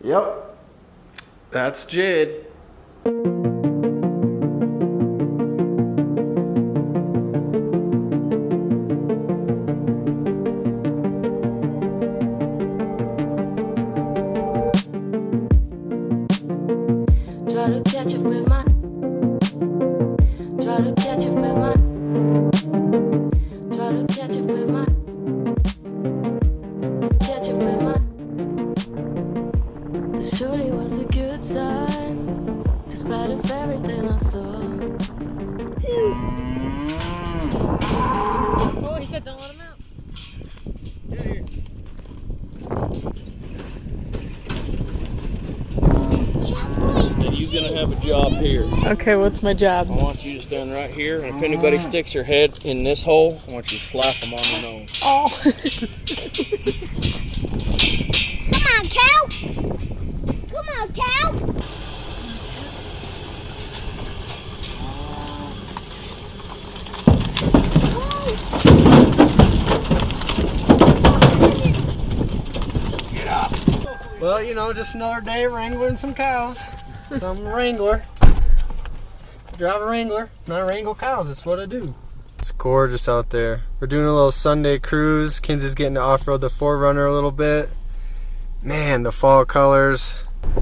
Yep. That's Jade. Try to catch it with my. Try to catch it with my. Try to catch it with my. Catch it with my. This surely was a good sign, despite of everything I saw. Oh, he said don't let him out. Get here. And you're gonna have a job here. Okay, what's my job? I want you to stand right here, and if anybody sticks their head in this hole, I want you to slap them on the nose. Oh. Come on, cow! Come on, cow! Get up. Well, you know, just another day wrangling some cows. So I'm a wrangler. I drive a wrangler, and I wrangle cows. That's what I do. It's gorgeous out there. We're doing a little Sunday cruise. Kinsey's getting to off-road the 4Runner a little bit. Man, the fall colors.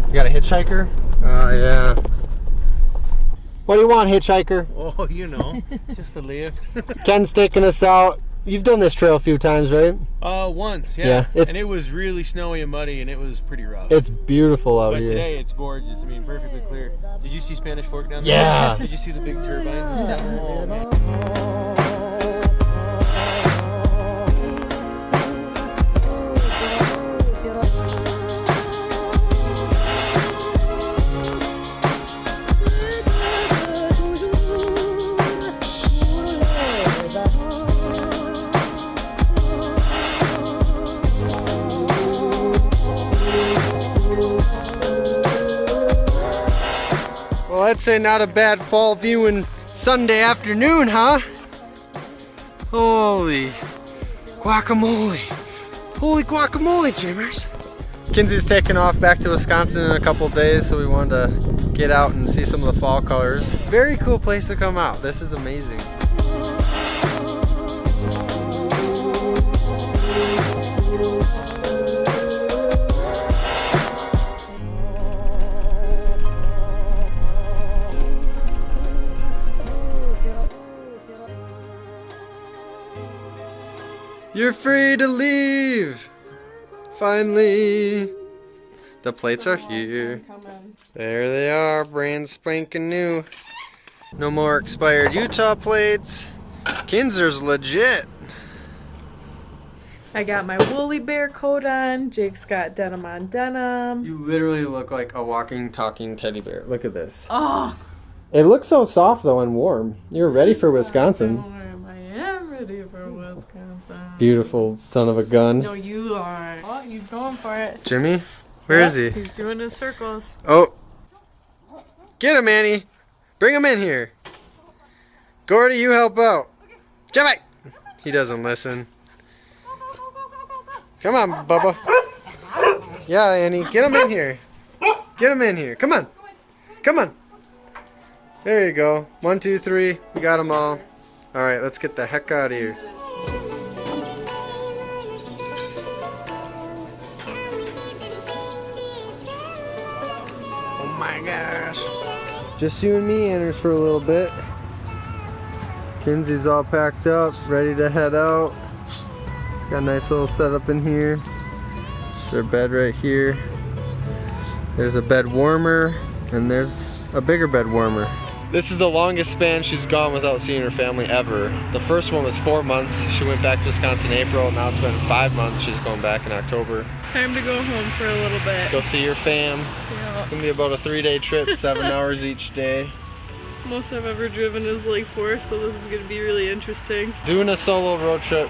You got a hitchhiker? Oh, yeah. What do you want, hitchhiker? Oh, you know, just a lift. Ken's taking us out. You've done this trail a few times, right? Once, Yeah, and it was really snowy and muddy, and it was pretty rough. It's beautiful out But here. today it's gorgeous. I mean, perfectly clear. Did you see Spanish Fork down there? Yeah. Did you see the big turbines and stuff? Well, I'd say not a bad fall viewing Sunday afternoon, huh? Holy guacamole. Holy guacamole, Jimmers. Kinsey's taking off back to Wisconsin in a couple days, so we wanted to get out and see some of the fall colors. Very cool place to come out. This is amazing. You're free to leave. Finally. The plates are here. There they are, brand spanking new. No more expired Utah plates. Kinzer's legit. I got my woolly bear coat on. Jake's got denim on denim. You literally look like a walking, talking teddy bear. Look at this. Oh, It looks so soft though and warm. You're ready for Wisconsin. I am ready for Wisconsin. Beautiful son of a gun. No, you are. Oh, he's going for it. Jimmy, where is he? He's doing his circles. Oh. Get him, Annie. Bring him in here. Gordy, you help out. Jimmy! He doesn't listen. Come on, Bubba. Yeah, Annie, get him in here. Get him in here. Come on. Come on. There you go. 1, 2, 3. We got them all. All right, let's get the heck out of here. Oh my gosh. Just you and me, Anders, for a little bit. Kinsey's all packed up, ready to head out. Got a nice little setup in here. There's a bed right here. There's a bed warmer, and there's a bigger bed warmer. This is the longest span she's gone without seeing her family ever. The first one was 4 months. She went back to Wisconsin in April. Now it's been 5 months. She's going back in October. Time to go home for a little bit. Go see your fam. Yeah. It's gonna be about a 3-day trip, 7 hours each day. Most I've ever driven is like 4, so this is gonna be really interesting. Doing a solo road trip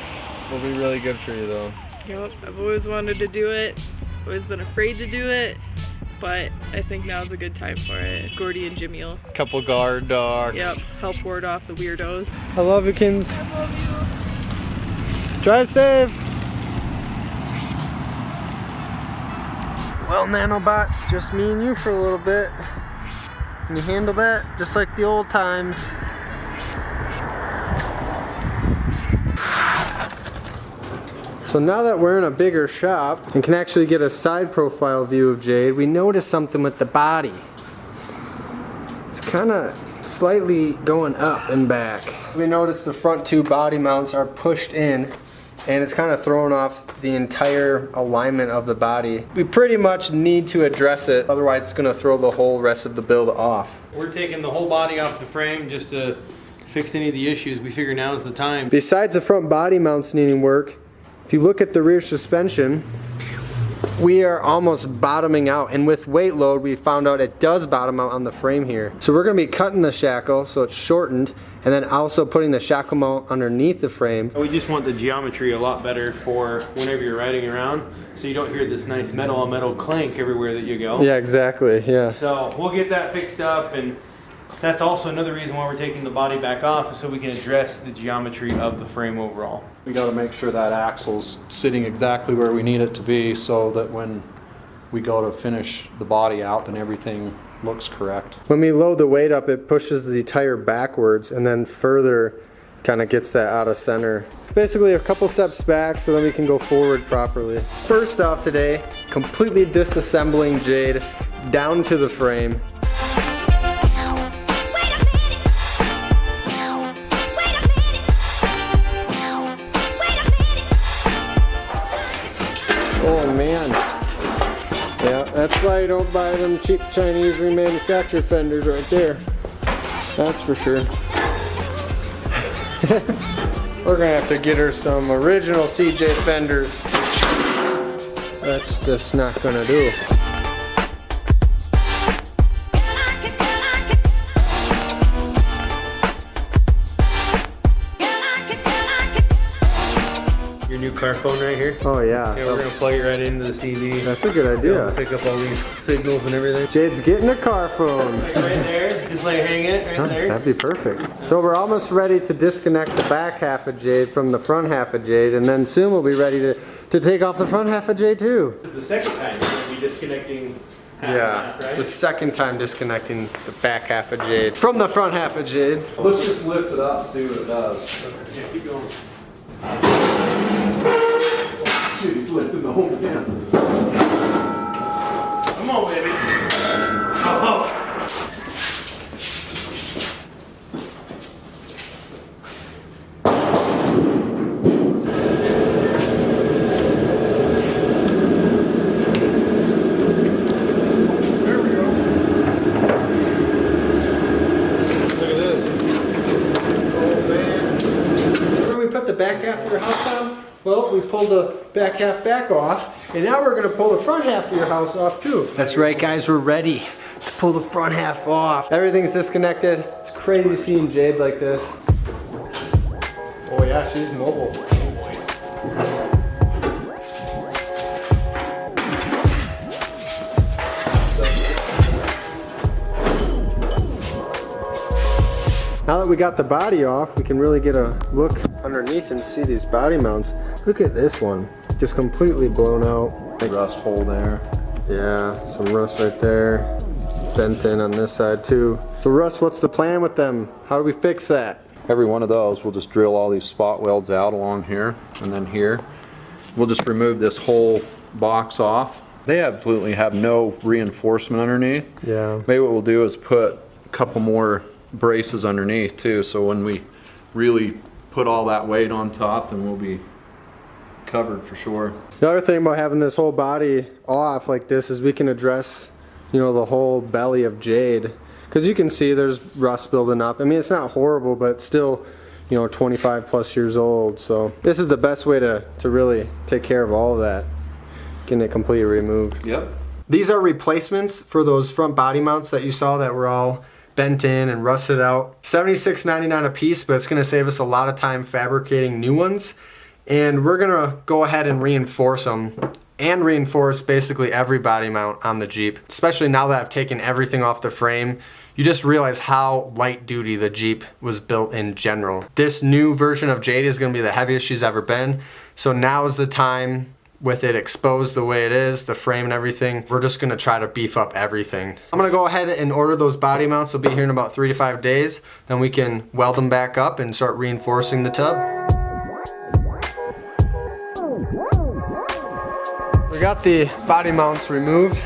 will be really good for you though. Yep, I've always wanted to do it. Always been afraid to do it, but I think now's a good time for it. Gordy and Jimmy will, Couple guard dogs. yep, help ward off the weirdos. I love you, Kins. I love you. Drive safe. Well, Nanobot, it's just me and you for a little bit. Can you handle that? Just like the old times. So now that we're in a bigger shop and can actually get a side profile view of Jade, we noticed something with the body. It's kind of slightly going up and back. We noticed the front two body mounts are pushed in, and it's kind of throwing off the entire alignment of the body. We pretty much need to address it, otherwise it's going to throw the whole rest of the build off. We're taking the whole body off the frame just to fix any of the issues. We figure now is the time. Besides the front body mounts needing work, if you look at the rear suspension, we are almost bottoming out, and with weight load we found out it does bottom out on the frame here. So we're going to be cutting the shackle so it's shortened, and then also putting the shackle mount underneath the frame. We just want the geometry a lot better for whenever you're riding around, so you don't hear this nice metal on metal clank everywhere that you go. Yeah, exactly, yeah. So we'll get that fixed up, and that's also another reason why we're taking the body back off, is so we can address the geometry of the frame overall. We got to make sure that axle's sitting exactly where we need it to be, so that when we go to finish the body out, then everything looks correct. When we load the weight up, it pushes the tire backwards and then further kind of gets that out of center. Basically a couple steps back so then we can go forward properly. First off today, completely disassembling Jade down to the frame. Oh man. Yeah, that's why you don't buy them cheap Chinese remanufactured fenders right there. That's for sure. We're gonna have to get her some original CJ fenders. That's just not gonna do. New car phone right here. Oh yeah. Yeah, we're gonna plug it right into the CV. That's a good idea. Pick up all these signals and everything. Jade's getting a car phone. Like right there, just like hang it right there. That'd be perfect. So we're almost ready to disconnect the back half of Jade from the front half of Jade, and then soon we'll be ready to take off the front half of Jade too. This is the second time we're gonna be disconnecting half Yeah, and half, right? the second time disconnecting the back half of Jade from the front half of Jade. Let's just lift it up and see what it does. Yeah, keep going. Shoot, he's lifting the whole thing. Come on, baby. Oh. There we go. Look at this. Oh man. Where we put the back half of your house on? Well, we pulled the back half back off, and now we're gonna pull the front half of your house off too. That's right, guys, we're ready to pull the front half off. Everything's disconnected. It's crazy seeing Jade like this. Oh yeah, she's mobile. Now that we got the body off, we can really get a look underneath and see these body mounts. Look at this one, just completely blown out. Rust hole there. Yeah, some rust right there. Bent in on this side too. So Russ, what's the plan with them? How do we fix that? Every one of those, we'll just drill all these spot welds out along here and then here. We'll just remove this whole box off. They absolutely have no reinforcement underneath. Yeah. Maybe what we'll do is put a couple more braces underneath too, so when we really put all that weight on top, then we'll be covered for sure. The other thing about having this whole body off like this is we can address, you know, the whole belly of Jade. Because you can see there's rust building up. I mean, it's not horrible, but still, you know, 25 plus years old. So this is the best way to really take care of all of that. Getting it completely removed. Yep. These are replacements for those front body mounts that you saw that were all bent in and rusted out. $76.99 a piece, but it's gonna save us a lot of time fabricating new ones. And we're gonna go ahead and reinforce them and reinforce basically every body mount on the Jeep. Especially now that I've taken everything off the frame, you just realize how light duty the Jeep was built in general. This new version of Jade is gonna be the heaviest she's ever been. So now is the time with it exposed the way it is, the frame and everything, we're just gonna try to beef up everything. I'm gonna go ahead and order those body mounts. They'll be here in about 3 to 5 days. Then we can weld them back up and start reinforcing the tub. We got the body mounts removed.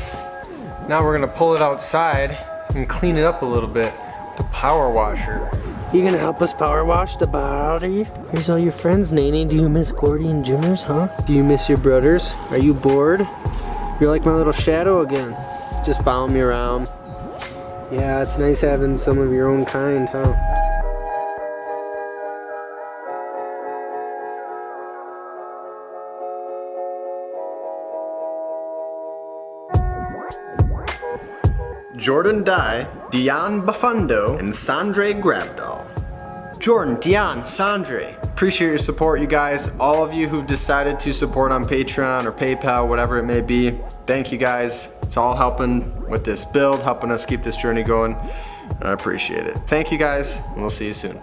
Now we're gonna pull it outside and clean it up a little bit. The power washer. You gonna help us power wash the body? Here's all your friends, Nene. Do you miss Gordy and Jimmers, huh? Do you miss your brothers? Are you bored? You're like my little shadow again. Just follow me around. Yeah, it's nice having some of your own kind, huh? Jordan Dye, Dion Bafundo, and Sandre Grabdal. Jordan, Dion, Sandre, appreciate your support, you guys. All of you who've decided to support on Patreon or PayPal, whatever it may be. Thank you guys. It's all helping with this build, helping us keep this journey going. I appreciate it. Thank you guys, and we'll see you soon.